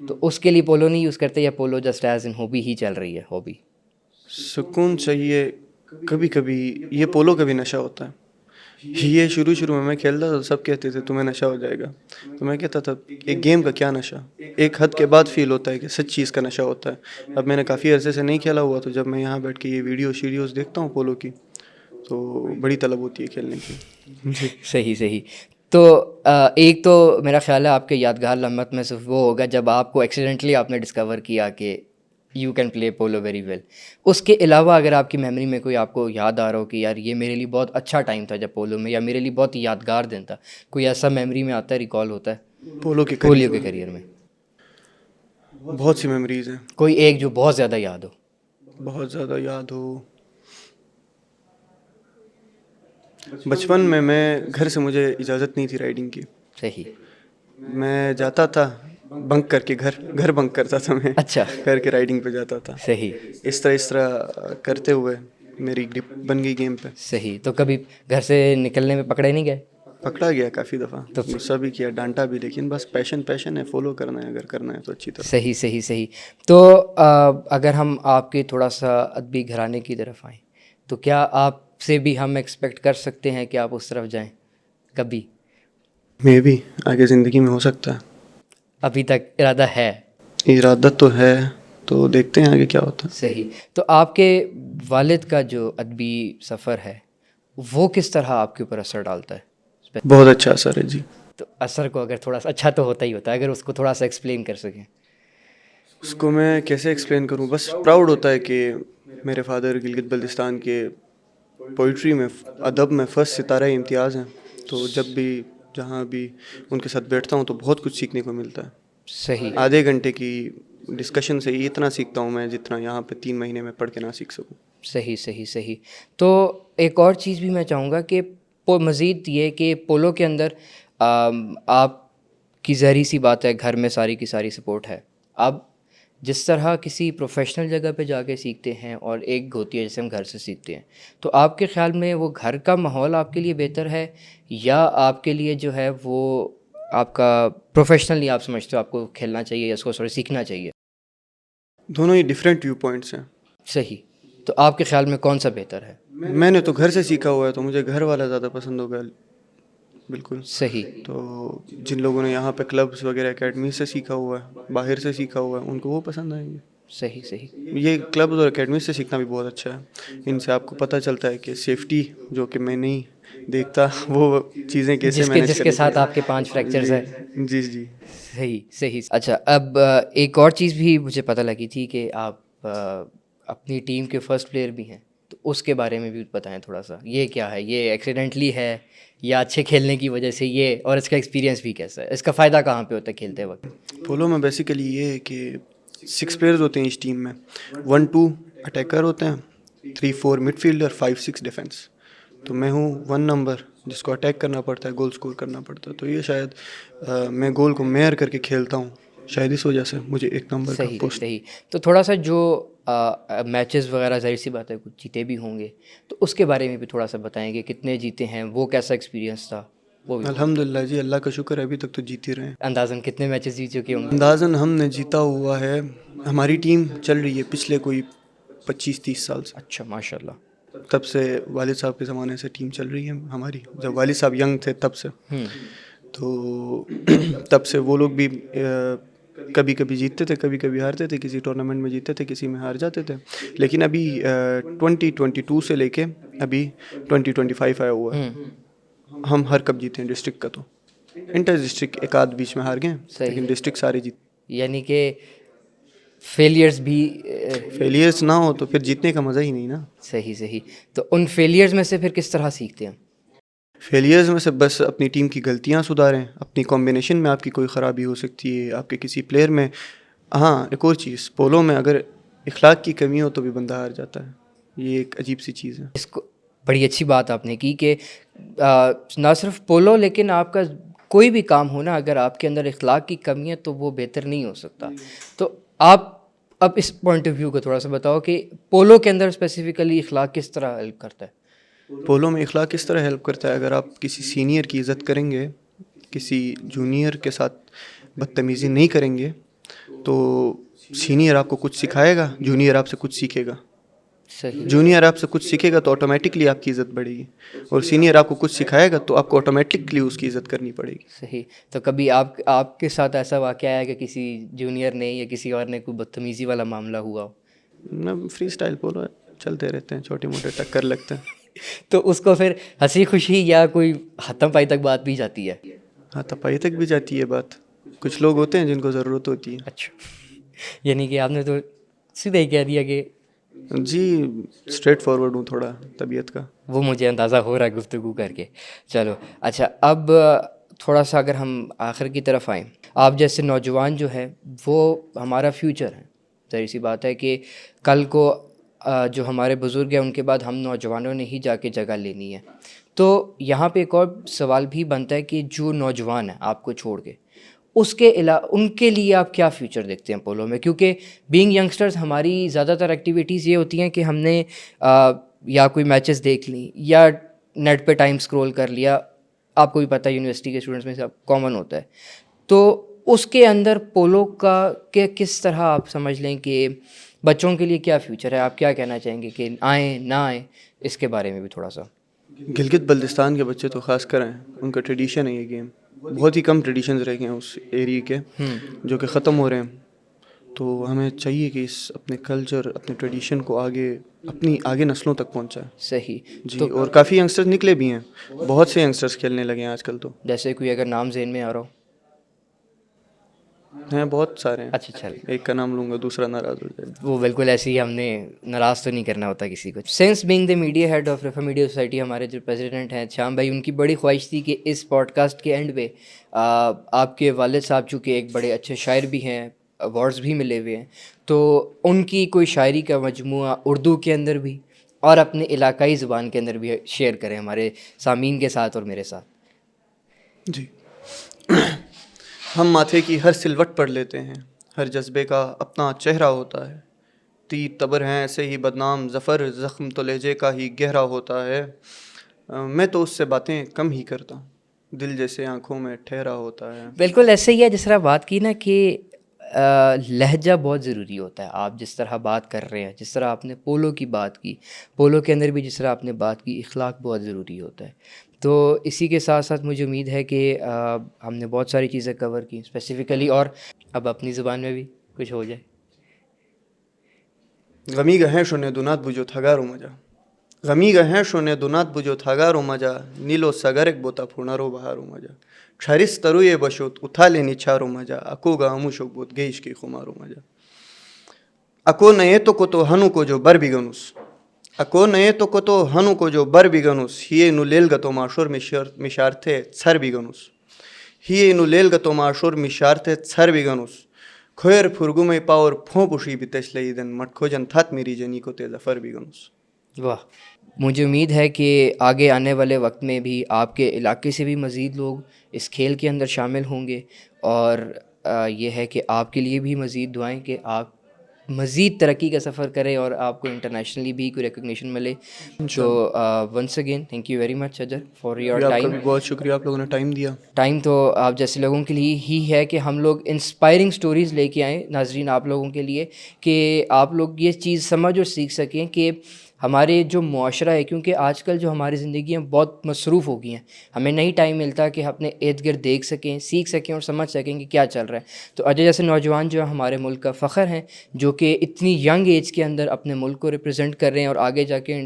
تو اس کے لیے پولو نہیں یوز کرتے یا پولو جسٹ ایز ان ہابی ہی چل رہی ہے؟ ہابی سکون چاہیے. کبھی کبھی یہ پولو کا بھی نشہ ہوتا ہے. یہ شروع میں کھیلتا تھا تو سب کہتے تھے تمہیں نشہ ہو جائے گا, تو میں کہتا تھا ایک گیم کا کیا نشہ, ایک حد کے بعد فیل ہوتا ہے کہ سچ چیز کا نشہ ہوتا ہے. اب میں نے کافی عرصے سے نہیں کھیلا ہوا, تو جب میں یہاں بیٹھ کے یہ ویڈیوز دیکھتا ہوں پولو کی تو بڑی طلب ہوتی ہے کھیلنے کی. جی صحیح. تو ایک تو میرا خیال ہے آپ کے یادگار لمحات میں صرف وہ ہوگا جب آپ کو ایکسیڈنٹلی آپ نے ڈسکور کیا کہ you can play polo very well. اس کے علاوہ اگر آپ کی میموری میں کوئی آپ کو یاد آ رہا ہو کہ یار یہ میرے لیے بہت اچھا ٹائم تھا جب پولو میں, یا میرے لیے بہت یادگار دن تھا, کوئی ایسا میموری میں آتا ہے, ریکال ہوتا ہے پولو کے کیریئر میں؟ بہت سی میموریز ہیں. کوئی ایک جو بہت زیادہ یاد ہو؟ بہت زیادہ یاد ہو, بچپن میں گھر سے مجھے اجازت نہیں تھی رائڈنگ کی. صحیح. میں جاتا تھا بنک کر کے, گھر بنک کرتا تھا میں, اچھا. کر کے رائڈنگ پہ جاتا تھا. صحیح. اس طرح کرتے ہوئے میری گرپ بن گئی گیم پہ. صحیح. تو کبھی گھر سے نکلنے میں پکڑے نہیں گئے؟ پکڑا گیا کافی دفعہ, غصہ بھی کیا, ڈانٹا بھی, لیکن بس پیشن ہے, فالو کرنا ہے اگر کرنا ہے تو اچھی طرح. صحیح. تو اگر ہم آپ کے تھوڑا سا ادبی گھرانے کی طرف آئیں تو کیا آپ سے بھی ہم ایکسپیکٹ کر سکتے ہیں کہ آپ اس طرف جائیں کبھی؟ میں بھی آگے زندگی میں ہو سکتا ہے. ابھی تک ارادہ ہے؟ ارادہ تو ہے, تو دیکھتے ہیں آگے کیا ہوتا ہے. صحیح. تو آپ کے والد کا جو ادبی سفر ہے وہ کس طرح آپ کے اوپر اثر ڈالتا ہے؟ بہت اچھا اثر ہے جی. تو اثر کو اگر تھوڑا سا اچھا تو ہوتا ہی ہوتا ہے, اگر اس کو تھوڑا سا ایکسپلین کر سکیں. اس کو میں کیسے ایکسپلین کروں, بس پراؤڈ ہوتا ہے کہ میرے فادر گلگت بلتستان کے پوئٹری میں, ادب میں فرسٹ ستارہ امتیاز ہیں. تو جب بھی جہاں بھی ان کے ساتھ بیٹھتا ہوں تو بہت کچھ سیکھنے کو ملتا ہے. صحیح. آدھے گھنٹے کی ڈسکشن سے ہی اتنا سیکھتا ہوں میں جتنا یہاں پہ 3 مہینے میں پڑھ کے نہ سیکھ سکوں. صحیح. تو ایک اور چیز بھی میں چاہوں گا کہ مزید یہ کہ پولو کے اندر آپ کی ظاہری سی بات ہے گھر میں ساری کی ساری سپورٹ ہے. اب جس طرح کسی پروفیشنل جگہ پہ جا کے سیکھتے ہیں اور ایک ہوتی ہے جیسے ہم گھر سے سیکھتے ہیں, تو آپ کے خیال میں وہ گھر کا ماحول آپ کے لیے بہتر ہے یا آپ کے لیے جو ہے وہ آپ کا پروفیشنلی آپ سمجھتے ہو آپ کو کھیلنا چاہیے یا اس کو سیکھنا چاہیے؟ دونوں ہی ڈفرینٹ ویو پوائنٹس ہیں. صحیح. تو آپ کے خیال میں کون سا بہتر ہے؟ میں نے تو گھر سے سیکھا ہوا ہے تو مجھے گھر والا زیادہ پسند ہوگا. بالکل صحیح. تو جن لوگوں نے یہاں پہ کلبس وغیرہ اکیڈمی سے سیکھا ہوا ہے, باہر سے سیکھا ہوا ہے, ان کو وہ پسند آئیں گے. صحیح. یہ کلبز اور اکیڈمی سے سیکھنا بھی بہت اچھا ہے. ان سے آپ کو پتہ چلتا ہے کہ سیفٹی جو کہ میں نہیں دیکھتا وہ چیزیں کیسے مینیج کریں. جس کے ساتھ آپ کے 5 فریکچرز ہیں. جی. صحیح. اچھا, اب ایک اور چیز بھی مجھے پتہ لگی تھی کہ آپ اپنی ٹیم کے فرسٹ پلیئر بھی ہیں, تو اس کے بارے میں بھی بتائیں تھوڑا سا. یہ کیا ہے, یہ ایکسیڈنٹلی ہے یا اچھے کھیلنے کی وجہ سے یہ, اور اس کا ایکسپیرینس بھی کیسا ہے, اس کا فائدہ کہاں پہ ہوتا ہے کھیلتے وقت؟ پولو میں بیسیکلی یہ ہے کہ 6 پلیئرز ہوتے ہیں اس ٹیم میں. 1-2 اٹیکر ہوتے ہیں, 3-4 مڈ فیلڈر, 5-6 ڈیفینس. تو میں ہوں 1 نمبر جس کو اٹیک کرنا پڑتا ہے, گول سکور کرنا پڑتا ہے. تو یہ شاید میں گول کو میئر کر کے کھیلتا ہوں, شاید اس وجہ سے مجھے 1 نمبر کا پوسٹ. صحیح. تو تھوڑا سا جو میچز وغیرہ ظاہر سی بات ہے کچھ جیتے بھی ہوں گے, تو اس کے بارے میں بھی تھوڑا سا بتائیں کہ کتنے جیتے ہیں, وہ کیسا ایکسپیرینس تھا وہ بھی. الحمدللہ جی, اللہ کا شکر ہے ابھی تک تو جیتے رہے ہیں. اندازاً کتنے میچز جیت چکے ہوں گے؟ اندازاً ہم نے جیتا ہوا ہے, ہماری ٹیم چل رہی ہے پچھلے کوئی 25-30 سال سے. اچھا, ماشاء اللہ. تب سے والد صاحب کے زمانے سے ٹیم چل رہی ہے ہماری, جب والد صاحب ینگ تھے تب سے. تو تب سے وہ لوگ بھی کبھی کبھی جیتتے تھے, کبھی کبھی ہارتے تھے, کسی ٹورنامنٹ میں جیتتے تھے, کسی میں ہار جاتے تھے. لیکن ابھی 2022 سے لے کے ابھی 2025 آیا ہوا ہے, ہم ہر کب جیتے ہیں ڈسٹرکٹ کا. تو انٹر ڈسٹرکٹ ایک آدھ بیچ میں ہار گئے, لیکن ڈسٹرکٹ سارے جیت. یعنی کہ فیلیئرز بھی فیلیئرس نہ ہو تو پھر جیتنے کا مزہ ہی نہیں نا. صحیح. تو ان فیلیئرز میں سے پھر کس طرح سیکھتے ہیں؟ فیلیئرز میں سے بس اپنی ٹیم کی غلطیاں سدھاریں. اپنی کمبینیشن میں آپ کی کوئی خرابی ہو سکتی ہے, آپ کے کسی پلیئر میں. ہاں, ایک اور چیز, پولو میں اگر اخلاق کی کمی ہو تو بھی بندہ ہار جاتا ہے. یہ ایک عجیب سی چیز ہے. اس کو بڑی اچھی بات آپ نے کی کہ نہ صرف پولو لیکن آپ کا کوئی بھی کام ہو نا, اگر آپ کے اندر اخلاق کی کمی ہے تو وہ بہتر نہیں ہو سکتا. تو آپ اب اس پوائنٹ آف ویو کو تھوڑا سا بتاؤ کہ پولو کے اندر اسپیسیفکلی اخلاق کس طرح ہیلپ کرتا ہے؟ پولو میں اخلاق کس طرح ہیلپ کرتا ہے, اگر آپ کسی سینئر کی عزت کریں گے, کسی جونیئر کے ساتھ بدتمیزی نہیں کریں گے, تو سینئر آپ کو کچھ سکھائے گا, جونیئر آپ سے کچھ سیکھے گا. صحیح. جونیئر آپ سے کچھ سیکھے گا تو آٹومیٹکلی آپ کی عزت بڑھے گی, اور سینئر آپ کو کچھ سکھائے گا تو آپ کو آٹومیٹکلی اس کی عزت کرنی پڑے گی. صحیح. تو کبھی آپ کے ساتھ ایسا واقعہ ہے کہ کسی جونیئر نے یا کسی اور نے کوئی بدتمیزی والا معاملہ ہوا ہو؟ نہ, فری اسٹائل پولو چلتے رہتے ہیں, چھوٹے موٹے ٹکر لگتے ہیں. تو اس کو پھر ہنسی خوشی یا کوئی ہاتھم پائی تک بات بھی جاتی ہے؟ ہاں, تپائی تک بھی جاتی ہے بات. کچھ لوگ ہوتے ہیں جن کو ضرورت ہوتی ہے. اچھا, یعنی کہ آپ نے تو سیدھا ہی کہہ دیا کہ جی, اسٹریٹ فارورڈ ہوں تھوڑا طبیعت کا. وہ مجھے اندازہ ہو رہا ہے گفتگو کر کے. چلو اچھا, اب تھوڑا سا اگر ہم آخر کی طرف آئیں, آپ جیسے نوجوان جو ہے وہ ہمارا فیوچر ہے. ظاہر سی بات ہے کہ کل کو جو ہمارے بزرگ ہیں ان کے بعد ہم نوجوانوں نے ہی جا کے جگہ لینی ہے. تو یہاں پہ ایک اور سوال بھی بنتا ہے کہ جو نوجوان ہیں آپ کو چھوڑ کے, ان کے لیے آپ کیا فیوچر دیکھتے ہیں پولو میں؟ کیونکہ بینگ ینگسٹرز ہماری زیادہ تر ایکٹیویٹیز یہ ہوتی ہیں کہ ہم نے یا کوئی میچز دیکھ لیں یا نیٹ پہ ٹائم اسکرول کر لیا. آپ کو بھی پتہ ہے یونیورسٹی کے اسٹوڈنٹس میں سب کامن ہوتا ہے. تو اس کے اندر پولو کا کہ کس طرح آپ سمجھ لیں کہ بچوں کے لیے کیا فیوچر ہے؟ آپ کیا کہنا چاہیں گے کہ آئیں نہ آئیں, اس کے بارے میں بھی تھوڑا سا. گلگت بلتستان کے بچے تو خاص کر ہیں, ان کا ٹریڈیشن ہے یہ گیم. بہت ہی کم ٹریڈیشنز رہ گئے ہیں اس ایریے کے جو کہ ختم ہو رہے ہیں. تو ہمیں چاہیے کہ اس اپنے کلچر, اپنے ٹریڈیشن کو آگے نسلوں تک پہنچائیں. صحیح جی, اور کافی ینگسٹرز نکلے بھی ہیں, بہت سے ینگسٹرز کھیلنے لگے ہیں آج کل. تو جیسے کوئی اگر نام ذہن میں آ رہا ہو؟ ہیں, بہت سارے ہیں. اچھا چل, ایک کا نام لوں گا دوسرا ناراض ہو جائے. وہ بالکل ایسے ہی, ہم نے ناراض تو نہیں کرنا ہوتا کسی کو. Sense being the media had of Riphah media society, ہمارے جو پریزیڈنٹ ہیں شام بھائی, ان کی بڑی خواہش تھی کہ اس پوڈ کاسٹ کے اینڈ پہ آپ کے والد صاحب چونکہ ایک بڑے اچھے شاعر بھی ہیں, ایوارڈز بھی ملے ہوئے ہیں, تو ان کی کوئی شاعری کا مجموعہ اردو کے اندر بھی اور اپنے علاقائی زبان کے اندر بھی شیئر کریں ہمارے سامعین کے ساتھ اور میرے ساتھ. جی, ہم ماتھے کی ہر سلوٹ پڑھ لیتے ہیں, ہر جذبے کا اپنا چہرہ ہوتا ہے. تیر تبر ہیں ایسے ہی بدنام, ظفر زخم تو لہجے کا ہی گہرا ہوتا ہے. میں تو اس سے باتیں کم ہی کرتا ہوں, دل جیسے آنکھوں میں ٹھہرا ہوتا ہے. بالکل ایسے ہی ہے جس طرح بات کی نا کہ لہجہ بہت ضروری ہوتا ہے. آپ جس طرح بات کر رہے ہیں, جس طرح آپ نے پولو کی بات کی, پولو کے اندر بھی جس طرح آپ نے بات کی, اخلاق بہت ضروری ہوتا ہے. تو اسی کے ساتھ ساتھ مجھے امید ہے کہ ہم نے بہت ساری چیزیں کور کی اسپیسیفکلی, اور اب اپنی زبان میں بھی کچھ ہو جائے. غمی گہیں شونے دونات بجو تھگارو مجا, غمی گہیں شونے دونات بجو تھگارو مجا, نیلو سگرک بوتا پھونارو بہارو مجا, چھریس تروئے بشوت اتھا لینی چھارو مجا, اکو گا اموشوک بوت گیش کی خمارو مجا. اکو نئے تو کو تو ہنو کو جو بر بگنوس, اکو نئے تو کو تو ہنو کو جو بر بگنوس, ہیے نو لیل گتو ماشور مشارتے چھر بگنوس, ہیے نو لیل گتو ماشور مشارتے چھر بگنوس, کھویر پھرگومے پاور پھوں پوشی بیتش لیدن, مٹ کھوجن تھات میری جنی کو تے ظفر بگنوس. واہ, مجھے امید ہے کہ آگے آنے والے وقت میں بھی آپ کے علاقے سے بھی مزید لوگ اس کھیل کے اندر شامل ہوں گے, اور یہ ہے کہ آپ کے لیے بھی مزید دعائیں کہ آپ مزید ترقی کا سفر کریں اور آپ کو انٹرنیشنلی بھی کوئی ریکگنیشن ملے. تو once again thank you very much اجر فار یور آپ کا ٹائم. بھی بہت شکریہ, آپ لوگوں نے ٹائم دیا. ٹائم تو آپ جیسے لوگوں کے لیے ہی ہے کہ ہم لوگ انسپائرنگ سٹوریز لے کے آئیں ناظرین آپ لوگوں کے لیے, کہ آپ لوگ یہ چیز سمجھ اور سیکھ سکیں کہ ہمارے جو معاشرہ ہے, کیونکہ آج کل جو ہماری زندگیاں بہت مصروف ہو گئی ہیں, ہمیں نہیں ٹائم ملتا کہ اپنے ارد گرد دیکھ سکیں, سیکھ سکیں اور سمجھ سکیں کہ کیا چل رہا ہے. تو اجے جیسے نوجوان جو ہمارے ملک کا فخر ہیں, جو کہ اتنی ینگ ایج کے اندر اپنے ملک کو ریپرزینٹ کر رہے ہیں اور آگے جا کے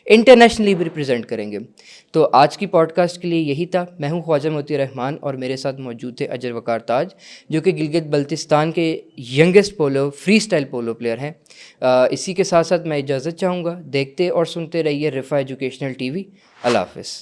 انٹرنیشنلی بھی ریپرزینٹ کریں گے. تو آج کی پوڈ کاسٹ کے لیے یہی تھا. میں ہوں خواجہ موتی رحمان اور میرے ساتھ موجود تھے اجر وقار تاج, جو کہ گلگت بلتستان کے youngest polo free style polo player ہیں. اسی کے ساتھ ساتھ میں اجازت چاہوں گا, دیکھتے اور سنتے رہیے رفا ایجوکیشنل ٹی وی. اللہ حافظ.